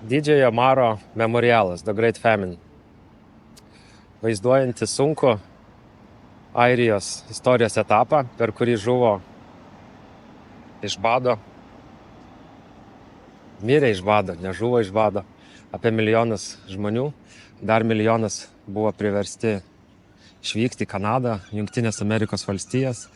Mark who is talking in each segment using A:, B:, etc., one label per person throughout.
A: Didžiojo Maro memorialas, The Great Famine, vaizduojanti sunku Airijos istorijos etapą, per kurį žuvo iš bado, mirė iš bado, nežuvo iš bado, apie 1 milijonas žmonių, dar 1 milijonas buvo priversti išvykti į Kanadą, Jungtinės Amerikos valstijas.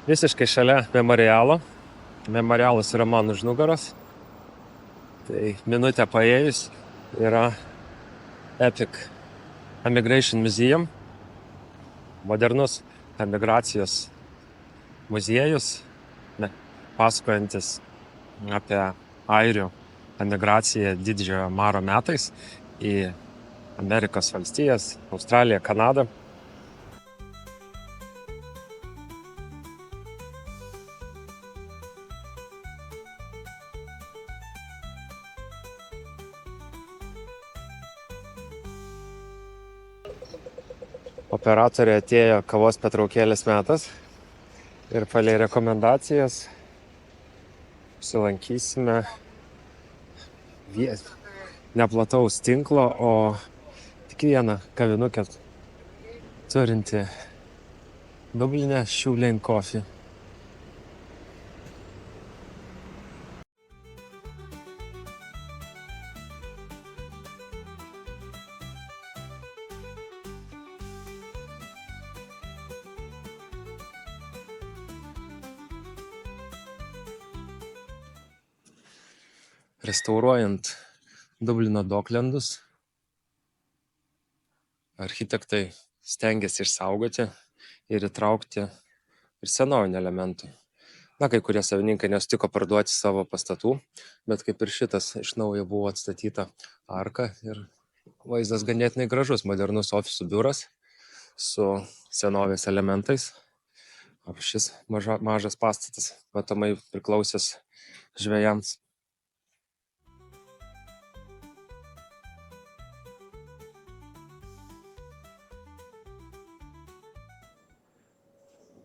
A: Visiškai šalia memorialo. Memorialas yra man už nugaros. Tai minutę paėjus yra Epic Emigration Museum. Modernus emigracijos muziejus, pasakojantis apie airių emigraciją Didžiojo Maro metais į Amerikos valstijas, Australiją, Kanadą. Operatorė atėjo kavos pertraukėlės metas ir palei rekomendacijas apsilankysime neplataus tinklo, o tik vieną kavinukę turinti Dubline Shoe Lane Coffee. Restauruojant Dublino Docklandus, architektai stengiasi išsaugoti ir įtraukti ir senovinių elementų. Kai kurie savininkai nesutiko parduoti savo pastatų, bet kaip ir šitas iš naujo buvo atstatyta arka ir vaizdas ganėtinai gražus, modernus ofisų biuras su senovės elementais. O šis mažas pastatas matomai priklausęs žvejams.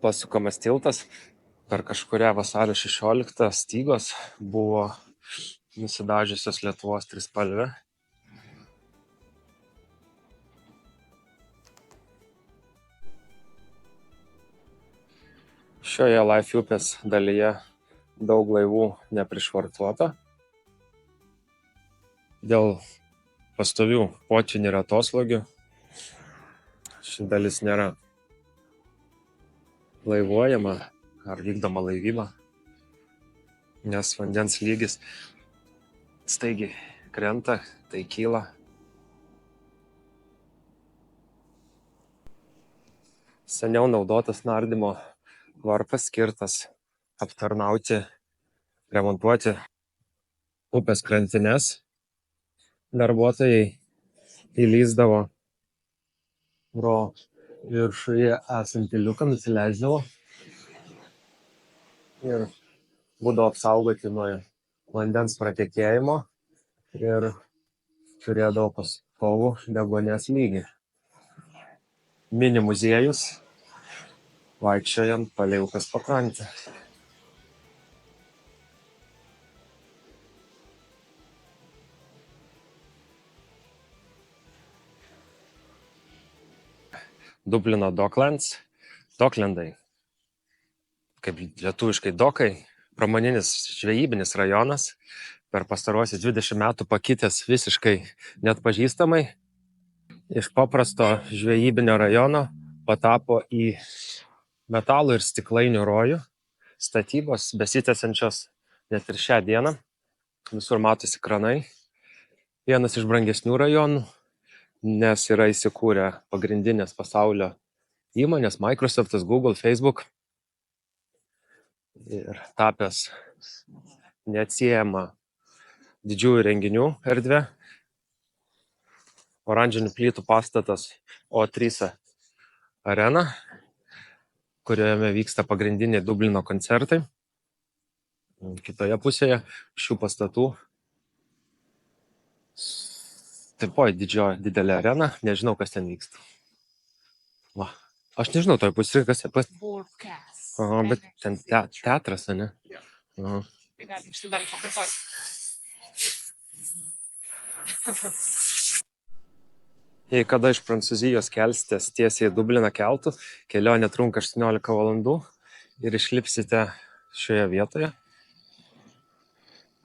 A: Pasukamas tiltas, per kažkurią vasario 16 stygos buvo nusidažiusios Lietuvos trispalvę. Šioje Life upės dalyje daug laivų neprišvartuota. Dėl pastovių potvynių ir atoslūgių ši dalis nėra laivuojama ar vykdoma laivyba, nes vandens lygis staigiai krenta, tai kyla. Seniau naudotas nardymo varpas skirtas aptarnauti, remontuoti upės krantines. Darbuotojai įlįsdavo pro viršuje esantį liuką, nusileisdavo ir būdavo apsaugoti nuo vandens pratekėjimo ir turėdavo pastovų deguonies lygį. Mini muziejus vaikščiojant palei upės pakrantę. Dublino Docklandai, kaip lietuviškai dokai, pramoninis žvejybinis rajonas, per pastaruosius 20 metų pakitęs visiškai neatpažįstamai. Iš paprasto žvejybinio rajono patapo į metalų ir stiklainių rojų. Statybos besitęsiančios net ir šią dieną. Visur matosi kranai. Vienas iš brangesnių rajonų, nes yra įsikūrę pagrindinės pasaulio įmonės Microsoftas, Google, Facebook ir tapęs neatsiejama didžiųjų renginių erdvė. Oranžinių plytų pastatas O3 arena, kurioje vyksta pagrindiniai Dublino koncertai. Kitoje pusėje šių pastatų taipogi didelė arena, nežinau, kas ten vyksta. Va. Aš nežinau, toj pusėje kas. Aha, bet ten teatras, ne? Aha. Jei kada iš Prancūzijos kelsitės tiesiai į Dubliną keltu, kelionė trunka 18 valandų ir išlipsite šioje vietoje.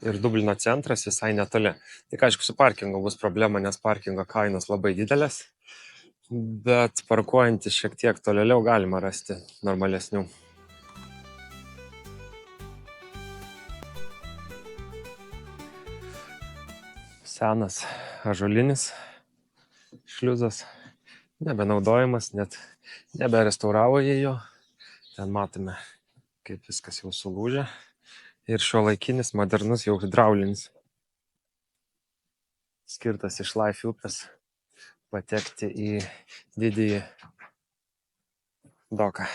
A: Ir Dublino centras visai netoli. Tik aišku, su parkingu bus problema, nes parkingo kainos labai didelės, bet parkuojantis šiek tiek tolėliau galima rasti normalesnių. Senas ąžuolinis šliuzas, nebenaudojamas, net neberestauravo jie jo. Ten matome, kaip viskas jau sulūžę. Ir šiuolaikinis, modernus, jau hidraulinis. Skirtas iš Life upės patekti į didįjį doką.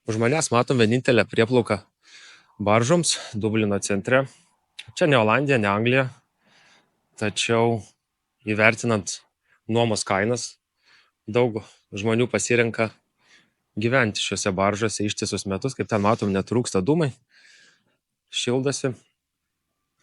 A: Už manęs matom vienintelę prieplauką baržoms Dublino centre. Čia ne Olandija, ne Anglija, tačiau įvertinant nuomos kainas, daug žmonių pasirenka gyventi šiuose baržose ištisus metus. Kaip ten matom, netrūksta dūmai, šildosi.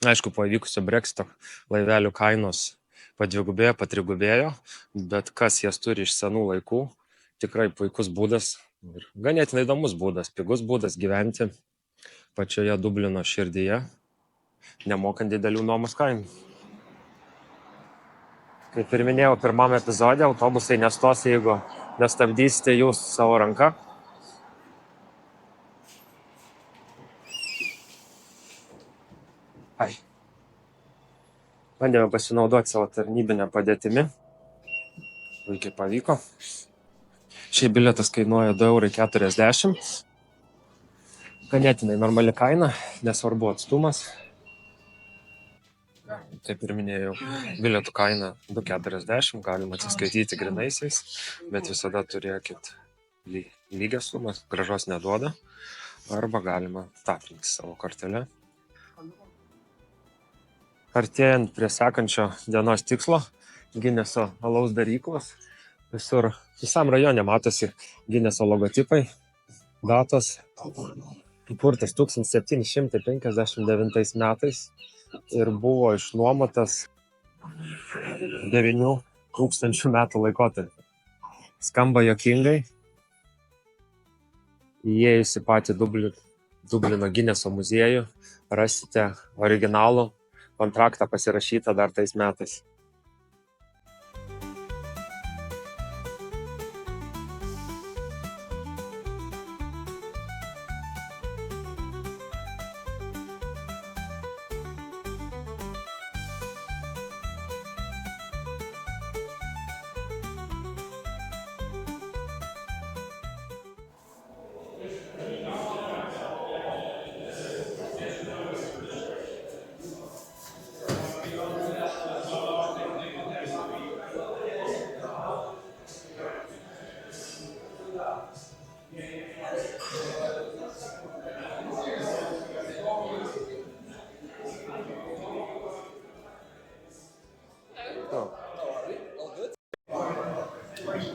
A: Aišku, po įvykusio Brexito laivelių kainos padvigubėjo, patrigubėjo, bet kas jas turi iš senų laikų, tikrai puikus būdas ir ganėtinai įdomus būdas, pigus būdas gyventi pačioje Dublino širdyje, nemokant didelių nuomos kainų. Kaip ir minėjau pirmame epizode, autobusai nestos, jeigu nestabdysite jūs savo ranką. Bandėme pasinaudoti savo tarnybinę padėtimi. Puikiai pavyko. Šiai bilietas kainuoja 2,40 €. Ganėtinai normali kaina, nesvarbu atstumas. Taip ir minėjau, bilietų kaina 2,40 €, galima atsiskaityti grinaisiais, bet visada turėkit lygią sumą, grąžos neduoda, arba galima tapinti savo kortelę. Artėjant prie sekančio dienos tikslo, Gineso alaus daryklos, visam rajone matosi Gineso logotipai, datos. Įkurtas 1759 metais ir buvo išnuomotas 9000 metų laikotarpį. Skamba juokingai. Įėjus į patį Dublino Gineso muziejų rasite originalų kontraktą pasirašytą dar tais metais.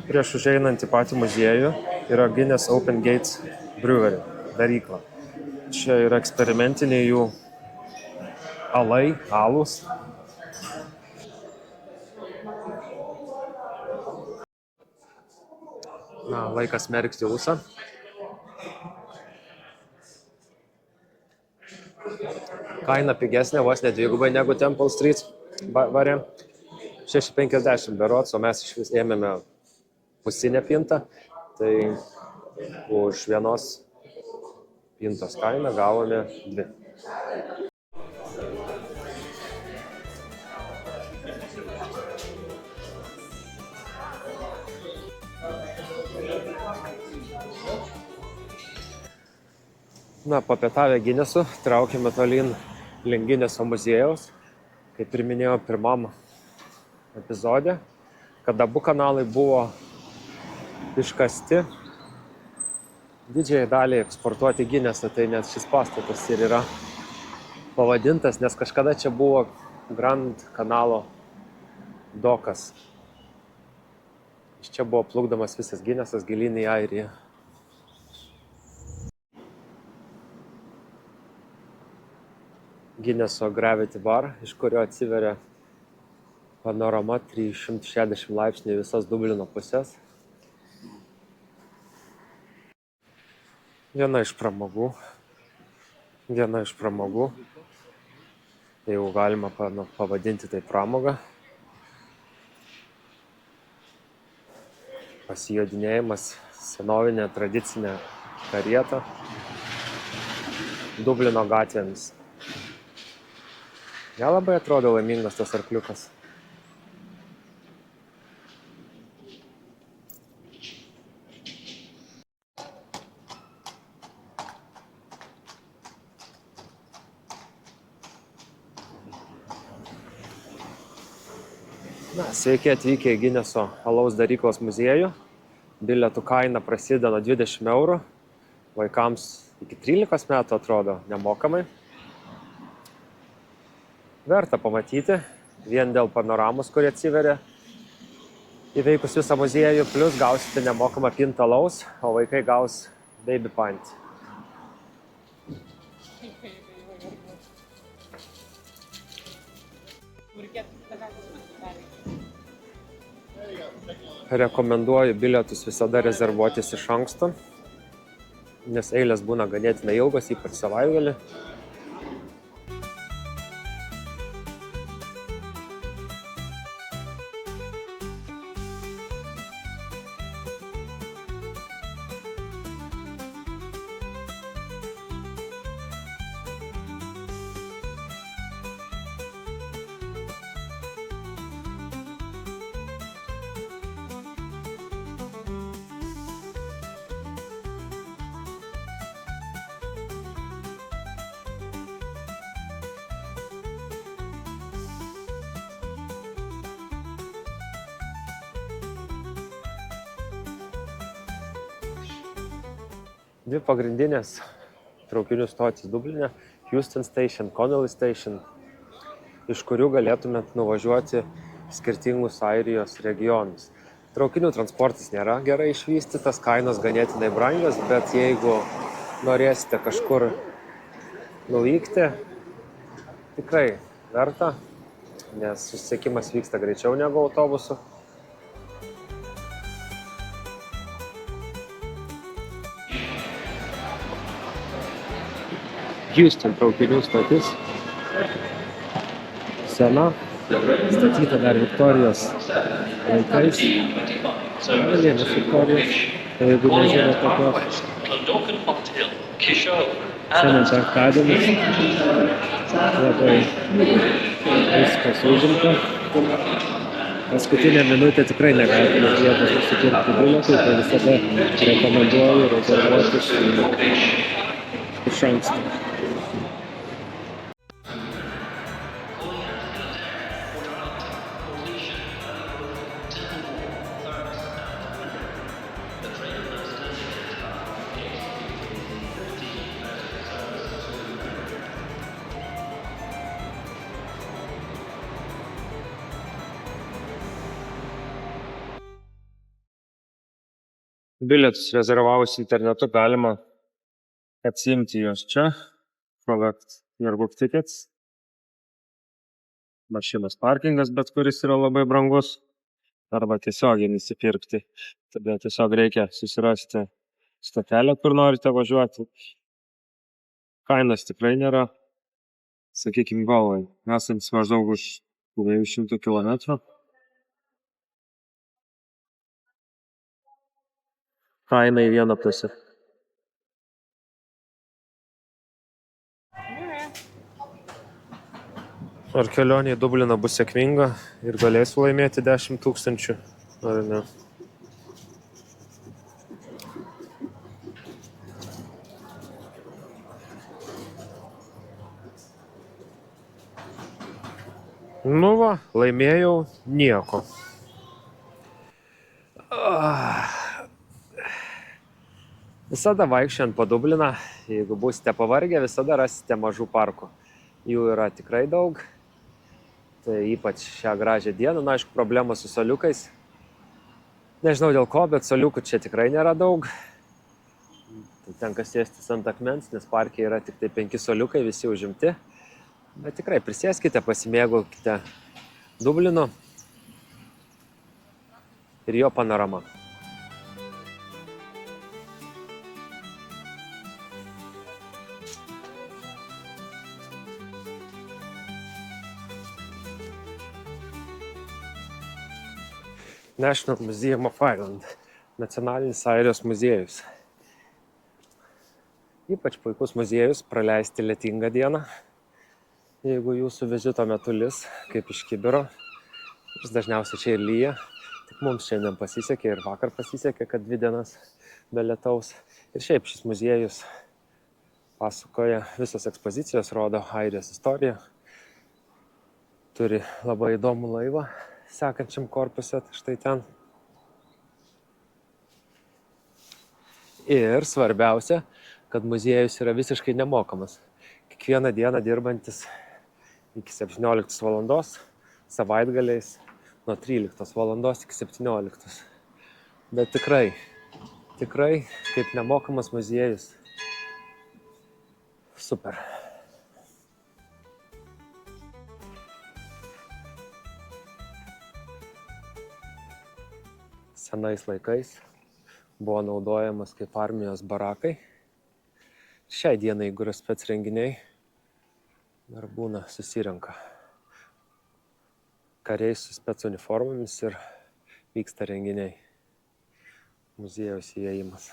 A: Prieš užeinant į patį muziejų yra Guinness Open Gates Brewery, darykla. Čia yra eksperimentiniai jų alus. Na, laikas merkti ūsą. Kaina pigesnė, vos ne dvigubai negu Temple Street bare. 6,50 berods, o mes iš vis ėmėme pusinę pintą. Tai už vienos pintos kainą gavome 2. Na, papietavę Ginesu, traukėme tolyn link Gineso muziejaus. Kaip ir minėjau pirmam epizode, kad abu kanalai buvo iškasti didžiai daliai eksportuoti Ginesą, tai net šis pastatas ir yra pavadintas, nes kažkada čia buvo Grand kanalo dokas. Iš čia buvo plukdomas visas Ginesas gilyn į Airiją. Gineso Gravity Bar, iš kurio atsiveria panorama 360 laipsnių visas Dublino pusės. Viena iš pramogų. Jeigu galima pavadinti tai pramogą. Pasijodinėjimas senovinė tradicinė karieta Dublino gatvėmis. Nelabai atrodo laimingas tas arkliukas. Na, sveiki atvykę į Gineso alaus daryklos muziejų. Bilietų kaina prasideda nuo 20 eurų. Vaikams iki 13 metų atrodo nemokamai. Verta pamatyti, vien dėl panoramos, kurie atsiveria įveikus visą muziejų, plus gausite nemokamą pintą alaus, o vaikai gaus baby pint. Rekomenduoju bilietus visada rezervuotis iš anksto, nes eilės būna ganėtinai ilgos, ypač savaitgalį. Dvi pagrindinės traukinių stotys Dubline – Euston Station, Connolly Station, iš kurių galėtumėt nuvažiuoti skirtingus Airijos regionus. Traukinių transportas nėra gerai išvystytas, kainos ganėtinai brangios, bet jeigu norėsite kažkur nuvykti, tikrai verta, nes susisiekimas vyksta greičiau negu autobusu. Houston traukinių stotis. Sena, statyta dar Viktorijos laikais. Vienas Viktorijos, jeigu nežino tokios. Šiandien penktadienis. Labai viskas užimta. Paskutinę minutę tikrai negalite vietos nusipirkti bilietų, tai visada rekomenduoju rezervuotis iš anksto. Bilietus rezervavus internetu galima atsiimti juos čia. Select your book tickets. Mašinos parkingas, bet kuris yra labai brangus. Arba tiesiogiai nusipirkti Tada tiesiog reikia susirasti stotelę, kur norite važiuoti. Kainos tikrai nėra, sakykime, Galvai. Esant maždaug už 200 km. Kaina į vieną pusę. Ar kelionė į Dubliną bus sėkminga ir galėsiu laimėti 10 000, ar ne? Nu va, laimėjau nieko. Visada vaikščiant po Dubliną, jeigu būsite pavargę, visada rasite mažų parkų. Jų yra tikrai daug. Tai ypač šią gražią dieną, na, aišku, problema su soliukais. Nežinau dėl ko, bet soliukų čia tikrai nėra daug. Tai tenka sėstis ant akmens, nes parke yra tik tai 5 soliukai, visi užimti. Bet tikrai prisėskite, pasimėgaukite Dublinu ir jo panorama. National Museum of Ireland, nacionalinis Airijos muziejus. Ypač puikus muziejus praleisti lietingą dieną, jeigu jūsų vizito metu lis, kaip iš kibiro. Jis dažniausiai čia ir lyja, tik mums šiandien pasisekė ir vakar pasisekė, kad 2 dienas be lietaus. Ir šiaip šis muziejus pasakoja, visos ekspozicijos rodo Airijos istoriją. Turi labai įdomų laivą sekančiam korpuse, tai štai ten. Ir svarbiausia, kad muziejus yra visiškai nemokamas. Kiekvieną dieną dirbantis iki 17 valandos, savaitgaliais nuo 13 valandos iki 17. Bet tikrai kaip nemokamas muziejus. Super. Senais laikais buvo naudojamas kaip armijos barakai. Šiai dienai, jeigu yra spec renginiai, dar būna susirenka kariai su spec uniformomis ir vyksta renginiai. Muziejaus įėjimas.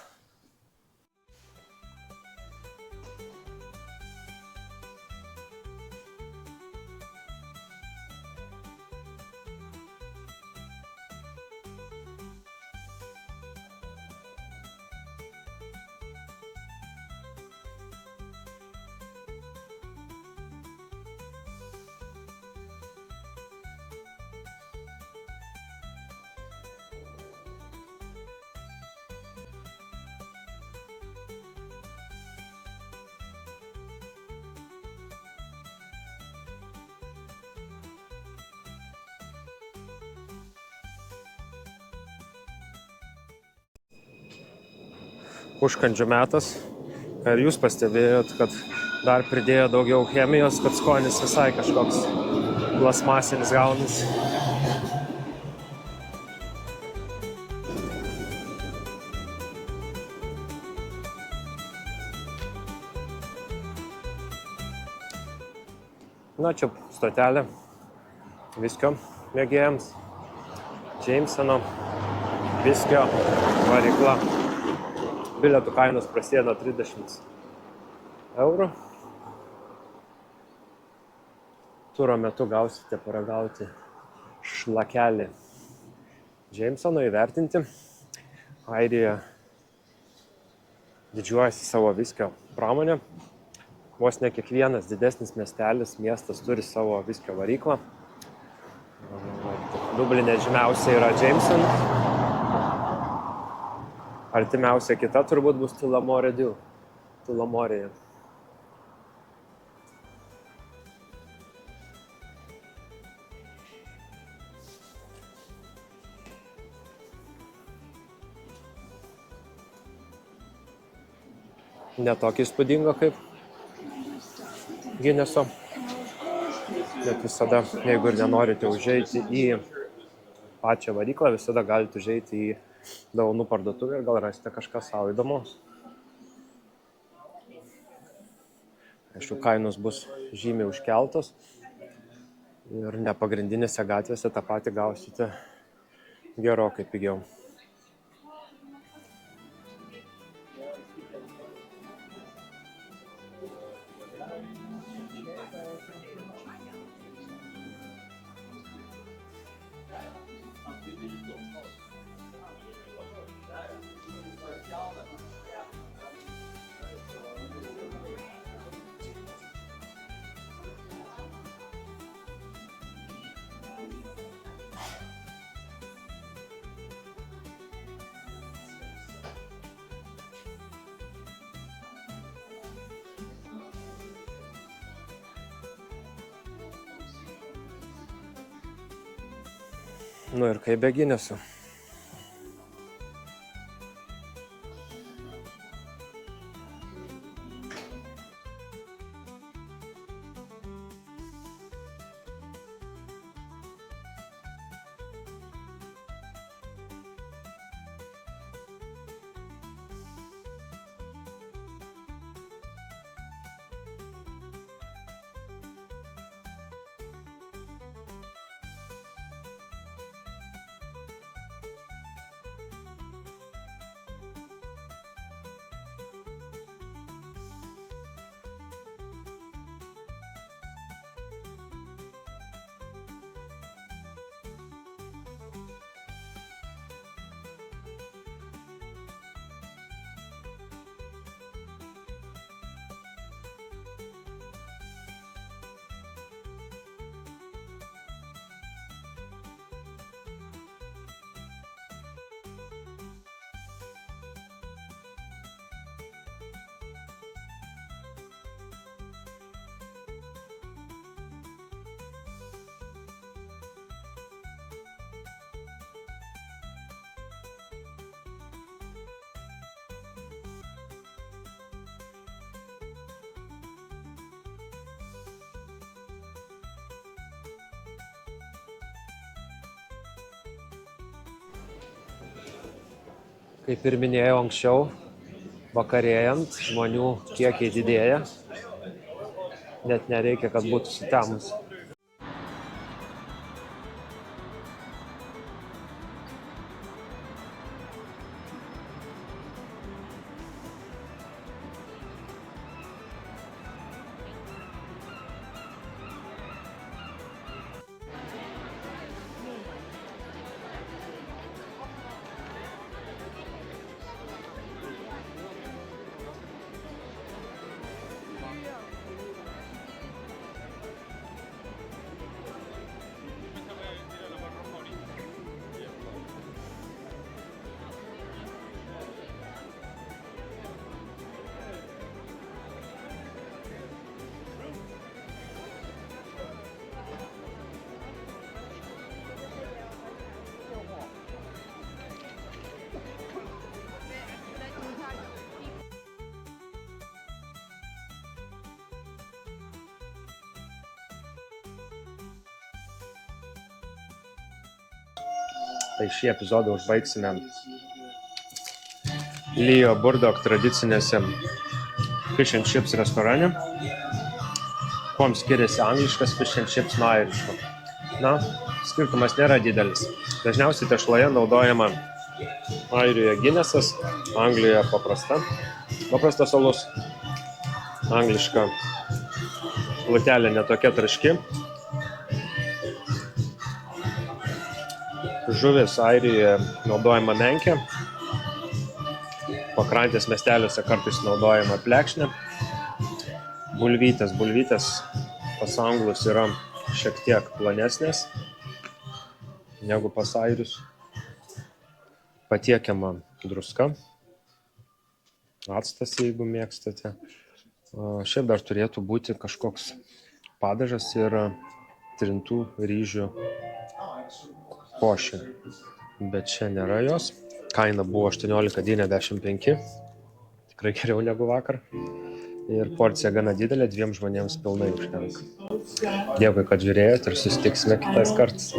A: Užkandžių metas. Ar jūs pastebėjot, kad dar pridėjo daugiau chemijos, kad skonis visai kažkoks plasmasinis gaunasi? Na, čia stotelė viskio mėgėjams. Jamesono viskio varykla. Bilietų kainos prasideda nuo 30 eurų. Turo metu gausite paragauti šlakelį Jamesono, įvertinti. Airija didžiuojasi savo viskio pramonę. Vos ne kiekvienas didesnis miestas turi savo viskio varyklą. Dubline žymiausia yra Jameson. Artimiausia kita turbūt bus Tulamorėje. Netokį įspūdingo kaip Guinneso. Bet visada, jeigu ir nenorite užeiti į pačią varyklą, visada galite užeiti į dovanų parduotuvę ir gal rasite kažką savo įdomaus. Aišku, kainos bus žymiai užkeltos ir ne pagrindinėse gatvėse tą patį gausite gerokai pigiau. Nu ir kaip beginėsiu. Kaip ir minėjau anksčiau, vakarėjant žmonių kiekiai didėja, net nereikia, kad būtų sutemus. Tai šį epizodą užbaigsime Leo Burdok tradicinėse fish and chips restorane. Kuom skiriasi angliškas fish and chips nuo airiško? Na, skirtumas nėra didelis. Dažniausiai tešloje naudojama Airijoje Guinnessas, Anglijoje paprastas alus. Angliška plutelė netokia traški. Žuvis Airijoje naudojama menkė. Pakrantės miesteliuose kartais naudojama plekšnė. Bulvytės pas anglus yra šiek tiek plonesnės negu pas airius. Patiekiama druska. Actas, jeigu mėgstate. Šiaip dar turėtų būti kažkoks padažas ir trintų ryžių košė, bet čia nėra jos. Kaina buvo 18,95, tikrai geriau negu vakar. Ir porcija gana didelė, 2 žmonėms pilnai užtenka. Dėkui, kad žiūrėjote ir susitiksime kitais kartais.